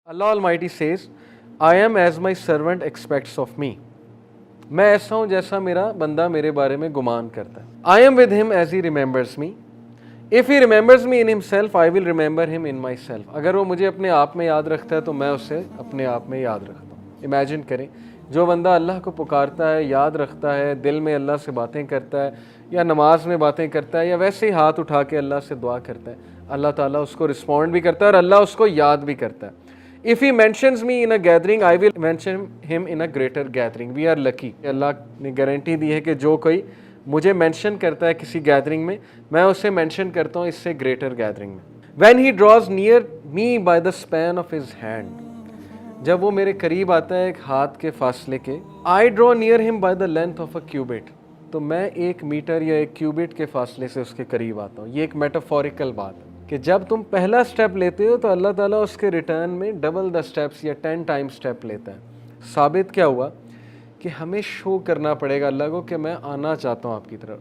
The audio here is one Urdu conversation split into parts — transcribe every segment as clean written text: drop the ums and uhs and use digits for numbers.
Allah Almighty says, I am as my servant expects of me. میں ایسا ہوں جیسا میرا بندہ میرے بارے میں گمان کرتا ہے. I am with him as he remembers me. If he remembers me in himself, I will remember him in myself. اگر وہ مجھے اپنے آپ میں یاد رکھتا ہے تو میں اسے اپنے آپ میں یاد رکھتا ہوں. امیجن کریں, جو بندہ اللہ کو پکارتا ہے, یاد رکھتا ہے, دل میں اللہ سے باتیں کرتا ہے, یا نماز میں باتیں کرتا ہے, یا ویسے ہی ہاتھ اٹھا کے اللہ سے دعا کرتا ہے, اللہ تعالیٰ اس کو رسپونڈ بھی کرتا ہے اور اللہ اس کو یاد بھی کرتا ہے. If he mentions me in a gathering, I will mention him in a greater gathering. We are lucky. اللہ نے گارنٹی دی ہے کہ جو کوئی مجھے مینشن کرتا ہے کسی گیدرنگ میں, میں اسے مینشن کرتا ہوں اس سے گریٹر گیدرنگ میں. When he draws near me by the span of his hand, جب وہ میرے قریب آتا ہے ایک ہاتھ کے فاصلے کے, I draw near him by the length of a cubit. تو میں 1 میٹر یا 1 کیوبٹ کے فاصلے سے اس کے قریب آتا ہوں. یہ ایک میٹافوریکل بات ہے کہ جب تم پہلا سٹیپ لیتے ہو تو اللہ تعالیٰ اس کے ریٹرن میں ڈبل دا سٹیپس یا 10 ٹائم سٹیپ لیتا ہے. ثابت کیا ہوا کہ ہمیں شو کرنا پڑے گا اللہ کو کہ میں آنا چاہتا ہوں آپ کی طرف.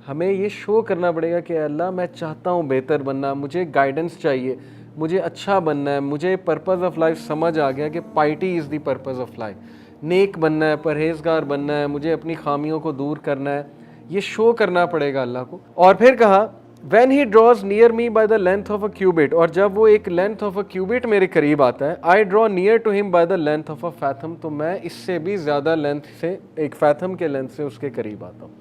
ہمیں یہ شو کرنا پڑے گا کہ اللہ میں چاہتا ہوں بہتر بننا, مجھے گائیڈنس چاہیے, مجھے اچھا بننا ہے, مجھے پرپز آف لائف سمجھ آ گیا کہ piety is the purpose of life, نیک بننا ہے, پرہیزگار بننا ہے, مجھے اپنی خامیوں کو دور کرنا ہے. یہ شو کرنا پڑے گا اللہ کو. اور پھر کہا when he draws near me by the length of a cubit, اور جب وہ ایک length of a cubit میرے قریب آتا ہے, I draw near to him by the length of a fathom, تو میں اس سے بھی زیادہ length سے, ایک fathom کے length سے اس کے قریب آتا ہوں.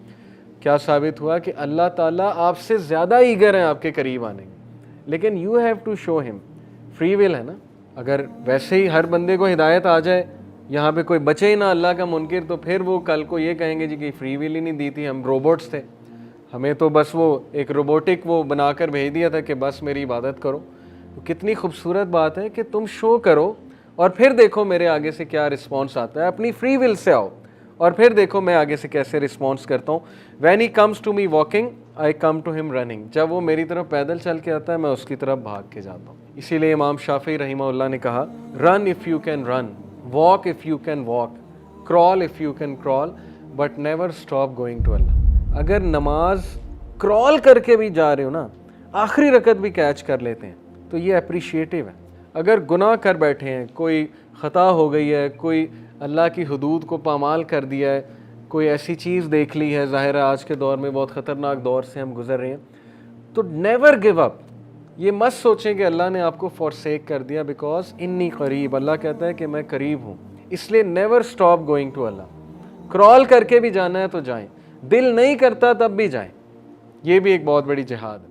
کیا ثابت ہوا کہ اللہ تعالیٰ آپ سے زیادہ ایگر ہیں آپ کے قریب آنے کے, لیکن you have to show him. free will ہے نا. اگر ویسے ہی ہر بندے کو ہدایت آ جائے, یہاں پہ کوئی بچے ہی نہ اللہ کا منکر, تو پھر وہ کل کو یہ کہیں گے جی کہ فری ول ہی نہیں دی تھی, ہم روبوٹس تھے, ہمیں تو بس وہ ایک روبوٹک وہ بنا کر بھیج دیا تھا کہ بس میری عبادت کرو. تو کتنی خوبصورت بات ہے کہ تم شو کرو اور پھر دیکھو میرے آگے سے کیا رسپانس آتا ہے. اپنی فری ول سے آؤ اور پھر دیکھو میں آگے سے کیسے رسپانس کرتا ہوں. When he comes to me walking, I come to him running. جب وہ میری طرف پیدل چل کے آتا ہے میں اس کی طرف بھاگ کے جاتا ہوں. اسی لیے امام شافعی رحمہ اللہ نے کہا, run if you can run, walk if you can walk, crawl if you can crawl, but never stop going to Allah. اگر نماز کرال کر کے بھی جا رہے ہو نا, آخری رکعت بھی کیچ کر لیتے ہیں تو یہ اپریشیٹیو ہے. اگر گناہ کر بیٹھے ہیں, کوئی خطا ہو گئی ہے, کوئی اللہ کی حدود کو پامال کر دیا ہے, کوئی ایسی چیز دیکھ لی ہے, ظاہر ہے آج کے دور میں بہت خطرناک دور سے ہم گزر رہے ہیں, تو نیور گیو اپ. یہ مت سوچیں کہ اللہ نے آپ کو فورسیک کر دیا, بیکاز انی قریب, اللہ کہتا ہے کہ میں قریب ہوں, اس لیے نیور اسٹاپ گوئنگ ٹو اللہ. کرال کر کے بھی جانا ہے تو جائیں, دل نہیں کرتا تب بھی جائیں. یہ بھی ایک بہت بڑی جہاد ہے.